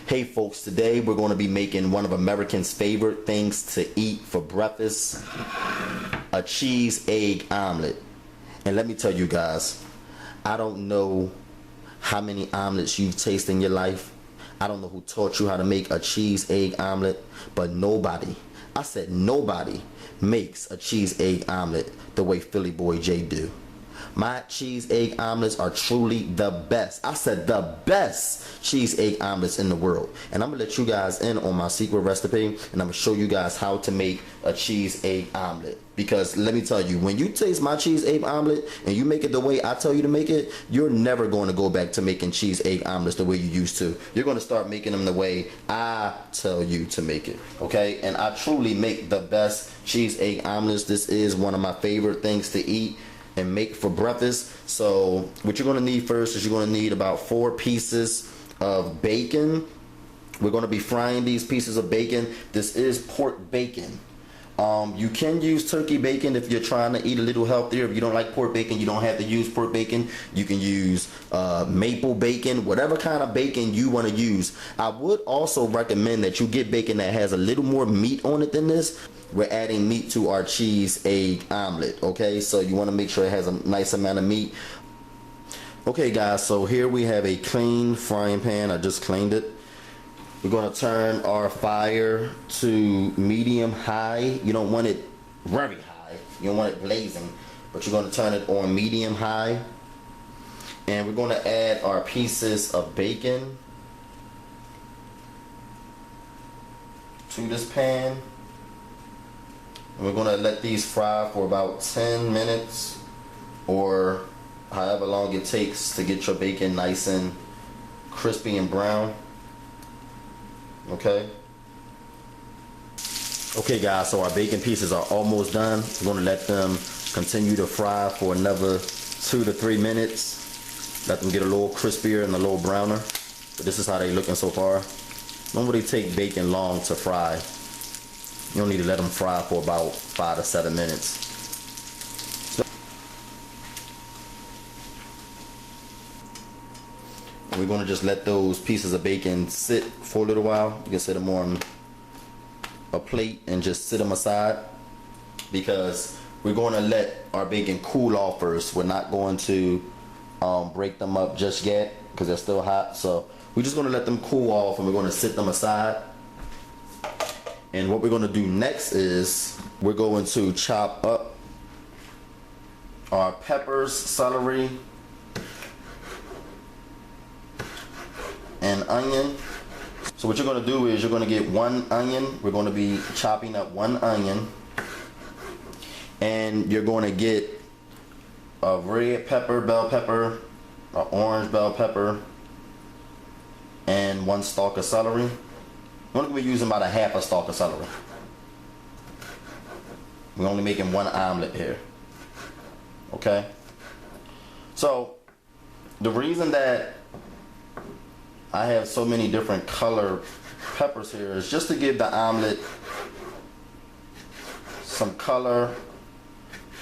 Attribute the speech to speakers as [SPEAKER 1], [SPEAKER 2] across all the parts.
[SPEAKER 1] Hey folks, today we're going to be making one of Americans' favorite things to eat for breakfast, a cheese egg omelet. And let me tell you guys, I don't know how many omelets you've tasted in your life. I don't know who taught you how to make a cheese egg omelet, but nobody, I said nobody, makes a cheese egg omelet the way Philly Boy J do. My cheese egg omelets are truly the best. I said the best cheese egg omelets in the world. And I'm gonna let you guys in on my secret recipe, and I'm gonna show you guys how to make a cheese egg omelet. Because let me tell you, when you taste my cheese egg omelet and you make it the way I tell you to make it, you're never going to go back to making cheese egg omelets the way you used to. You're going to start making them the way I tell you to make it. Okay? And I truly make the best cheese egg omelets. This is one of my favorite things to eat and make for breakfast. So what you're going to need first is you're going to need about 4 pieces of bacon. We're going to be frying these pieces of bacon. This is pork bacon. You can use turkey bacon if you're trying to eat a little healthier. If you don't like pork bacon, you don't have to use pork bacon. You can use maple bacon, whatever kind of bacon you want to use. I would also recommend that you get bacon that has a little more meat on it than this. We're adding meat to our cheese egg omelet, okay? So you want to make sure it has a nice amount of meat. Okay guys, so here we have a clean frying pan. I just cleaned it. We're going to turn our fire to medium high. You don't want it very high. You don't want it blazing, but you're going to turn it on medium high. And we're going to add our pieces of bacon to this pan. And we're going to let these fry for about 10 minutes or however long it takes to get your bacon nice and crispy and brown. Okay guys, so our bacon pieces are almost done. We're going to let them continue to fry for another 2 to 3 minutes. Let them get a little crispier and a little browner. But this is how they're looking so far. Don't really take bacon long to fry. You don't need to let them fry for about 5 to 7 minutes. We're going to just let those pieces of bacon sit for a little while. You can set them on a plate and just sit them aside, because we're going to let our bacon cool off first. We're not going to break them up just yet because they're still hot. So we're just going to let them cool off and we're going to sit them aside. And what we're going to do next is we're going to chop up our peppers, celery, and onion. So what you're going to do is you're going to get 1 onion. We're going to be chopping up 1 onion, and you're going to get a red pepper, bell pepper, an orange bell pepper, and 1 stalk of celery. We're going to be using about a half a stalk of celery. We're only making 1 omelet here. Okay, so the reason that I have so many different color peppers here is just to give the omelet some color.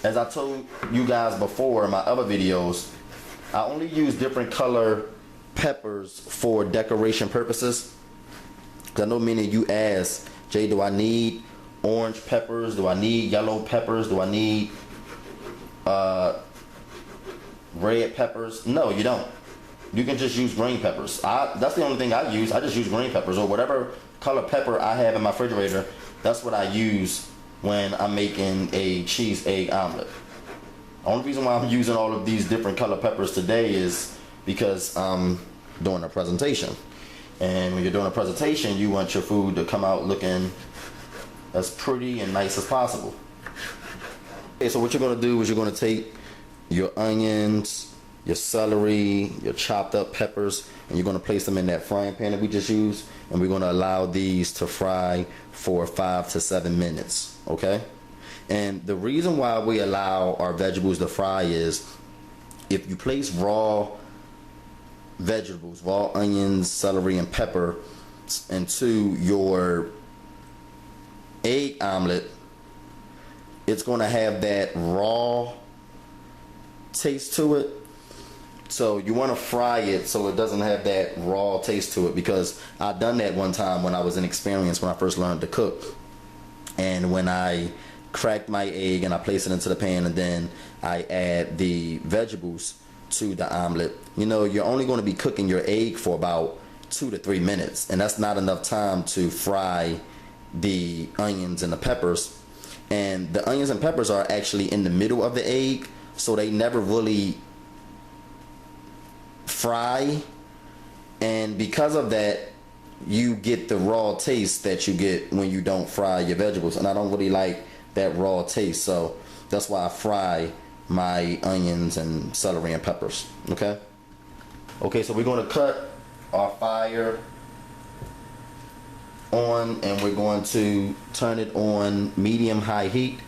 [SPEAKER 1] As I told you guys before in my other videos, I only use different color peppers for decoration purposes. I know many of you ask, Jay, do I need orange peppers? Do I need yellow peppers? Do I need red peppers? No, you don't. You can just use green peppers. That's the only thing I use. I just use green peppers, or whatever color pepper I have in my refrigerator. That's what I use when I'm making a cheese egg omelet. The only reason why I'm using all of these different color peppers today is because I'm doing a presentation. And when you're doing a presentation, you want your food to come out looking as pretty and nice as possible. Okay, so what you're going to do is you're going to take your onions, your celery, your chopped up peppers, and you're going to place them in that frying pan that we just used, and we're going to allow these to fry for 5 to 7 minutes. Okay, and the reason why we allow our vegetables to fry is if you place raw vegetables, raw onions, celery, and pepper into your egg omelet, it's going to have that raw taste to it. So you want to fry it so it doesn't have that raw taste to it, because I done that one time when I was inexperienced when I first learned to cook. And when I cracked my egg and I place it into the pan and then I add the vegetables to the omelet, you know, you're only going to be cooking your egg for about 2 to 3 minutes, and that's not enough time to fry the onions and the peppers. And the onions and peppers are actually in the middle of the egg, so they never really fry, and because of that you get the raw taste that you get when you don't fry your vegetables, and I don't really like that raw taste, so that's why I fry my onions and celery and peppers. Okay, so we're going to cut our fire on and we're going to turn it on medium high heat.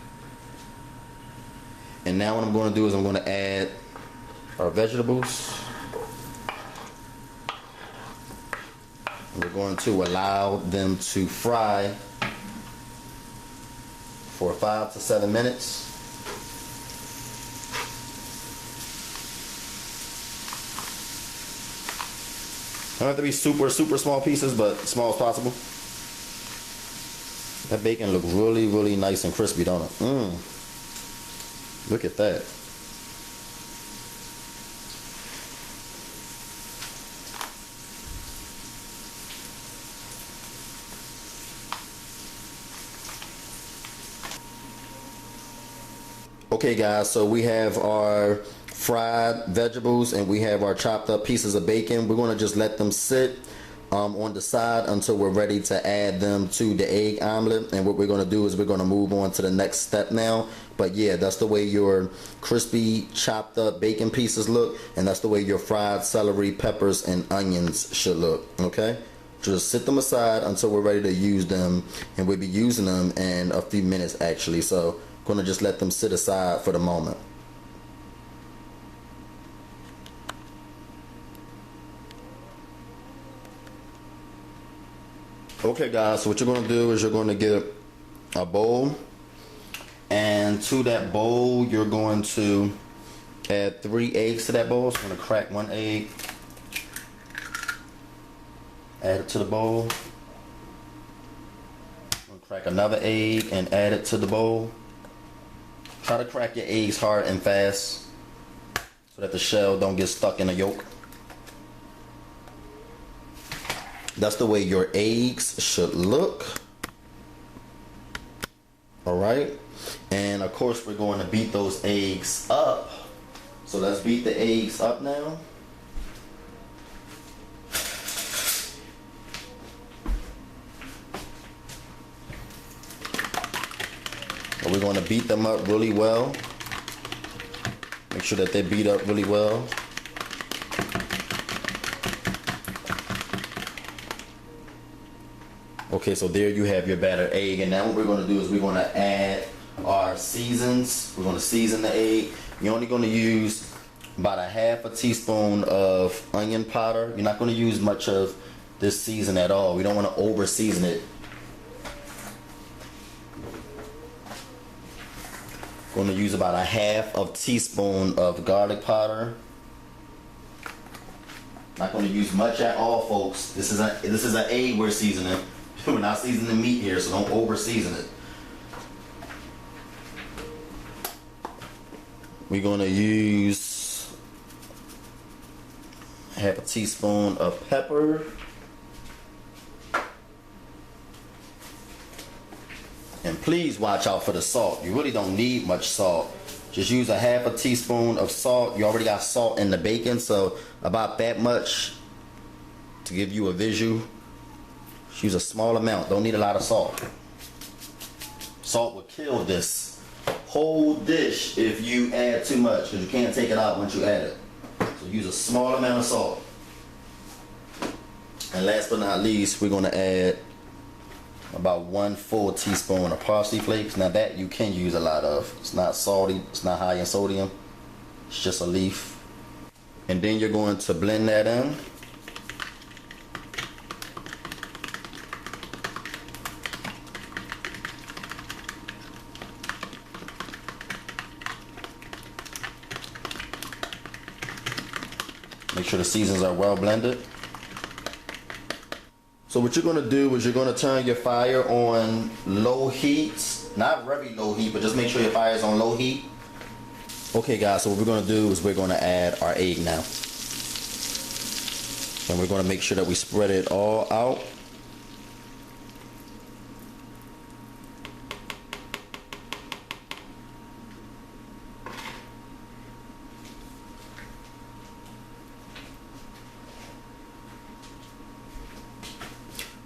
[SPEAKER 1] And now what I'm going to do is I'm going to add our vegetables. We're going to allow them to fry for 5 to 7 minutes. Don't have to be super small pieces, but small as possible. That bacon looks really nice and crispy, don't it? Look at that. Okay guys, so we have our fried vegetables and we have our chopped up pieces of bacon. We're going to just let them sit on the side until we're ready to add them to the egg omelet. And what we're going to do is we're going to move on to the next step now. But yeah, that's the way your crispy chopped up bacon pieces look, and that's the way your fried celery, peppers, and onions should look. Okay, just sit them aside until we're ready to use them, and we'll be using them in a few minutes actually. So going to just let them sit aside for the moment. Okay guys, so what you're going to do is you're going to get a bowl, and to that bowl you're going to add 3 eggs to that bowl. So I'm going to crack 1 egg, add it to the bowl. I'm going to crack another egg and add it to the bowl. Try to crack your eggs hard and fast so that the shell don't get stuck in the yolk. That's the way your eggs should look. Alright, and of course we're going to beat those eggs up. So let's beat the eggs up now. And we're going to beat them up really well. Make sure that they beat up really well. Okay, so there you have your battered egg, and now what we're going to do is we're going to add our seasons. We're going to season the egg. You're only going to use about a ½ teaspoon of onion powder. You're not going to use much of this season at all. We don't want to over season it. Going to use about a ½ teaspoon of garlic powder. Not going to use much at all, folks. This is an egg we're seasoning. We're not seasoning meat here, so don't over season it. We're going to use ½ teaspoon of pepper. And please watch out for the salt. You really don't need much salt. Just use a ½ teaspoon of salt. You already got salt in the bacon, so about that much to give you a visual. Just use a small amount. Don't need a lot of salt. Salt will kill this whole dish if you add too much, because you can't take it out once you add it. So use a small amount of salt. And last but not least, we're going to add about 1 full teaspoon of parsley flakes. Now that you can use a lot of. It's not salty, it's not high in sodium. It's just a leaf. And then you're going to blend that in. Make sure the seasons are well blended. So what you're going to do is you're going to turn your fire on low heat. Not very low heat, but just make sure your fire is on low heat. Okay guys, so what we're going to do is we're going to add our egg now. And we're going to make sure that we spread it all out.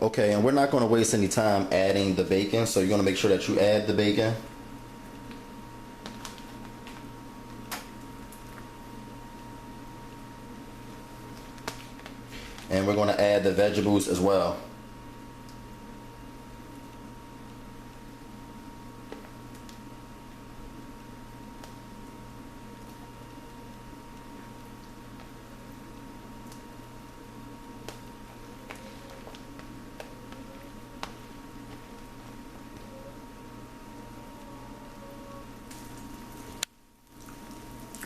[SPEAKER 1] Okay, and we're not going to waste any time adding the bacon, so you're going to make sure that you add the bacon. And we're going to add the vegetables as well.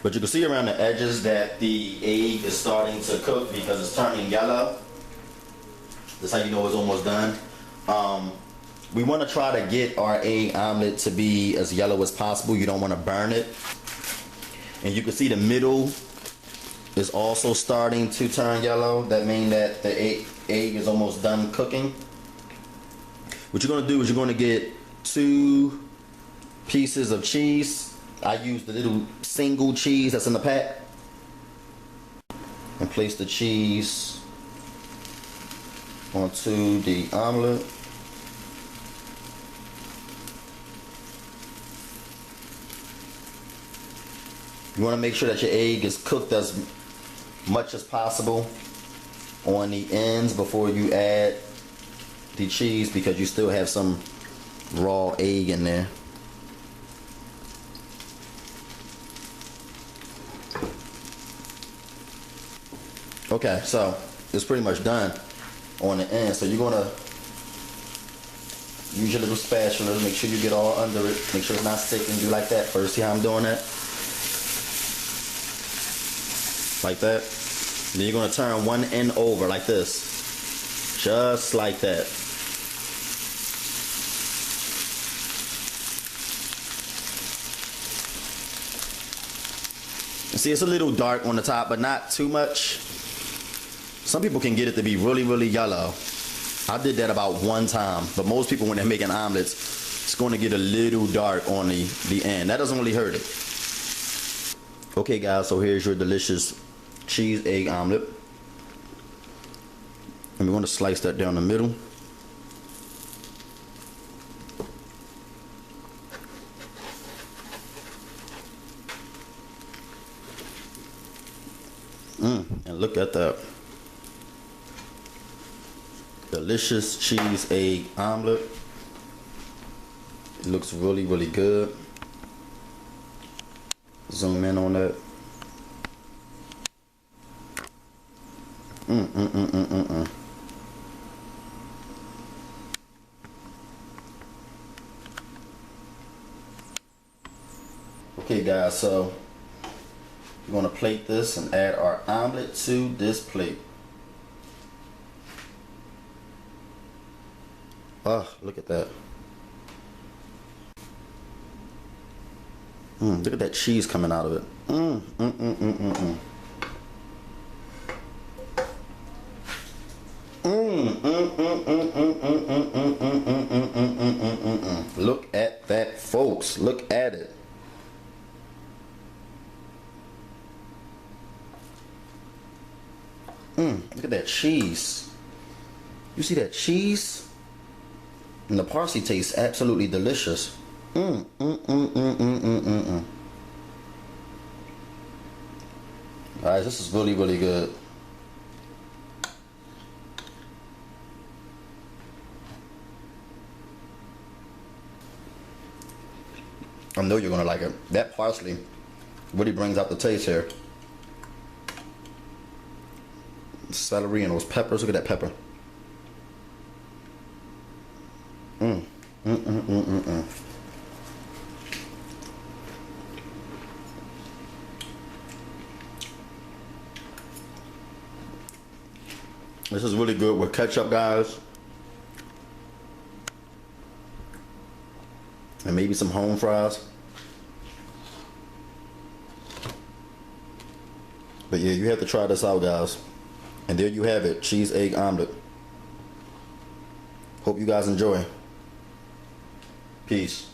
[SPEAKER 1] But you can see around the edges that the egg is starting to cook because it's turning yellow. That's how you know it's almost done. We want to try to get our egg omelet to be as yellow as possible. You don't want to burn it. And you can see the middle is also starting to turn yellow. That means that the egg is almost done cooking. What you're going to do is you're going to get 2 pieces of cheese. I use the little single cheese that's in the pack. And place the cheese onto the omelet. You want to make sure that your egg is cooked as much as possible on the ends before you add the cheese, because you still have some raw egg in there. Okay, so it's pretty much done on the end. So you're gonna use your little spatula, make sure you get all under it, make sure it's not sticking. Do like that first. See how I'm doing that? Like that. And then you're gonna turn one end over like this. Just like that. And see, it's a little dark on the top, but not too much. Some people can get it to be really, really yellow. I did that about 1 time, but most people, when they're making omelets, it's going to get a little dark on the end. That doesn't really hurt it. Okay guys, so here's your delicious cheese egg omelet. And we're going to slice that down the middle. And look at that. Delicious cheese egg omelet. It looks really, really good. Zoom in on that. Okay guys, so we're going to plate this and add our omelet to this plate. Oh, look at that. Look at that cheese coming out of it. Look at that, folks. Look at it. Look at that cheese. You see that cheese? And the parsley tastes absolutely delicious. Guys, this is really, really good. I know you're gonna like it. That parsley really brings out the taste here. Celery and those peppers. Look at that pepper. This is really good with ketchup, guys. And maybe some home fries. But yeah, you have to try this out, guys. And there you have it, cheese egg omelet. Hope you guys enjoy. Peace.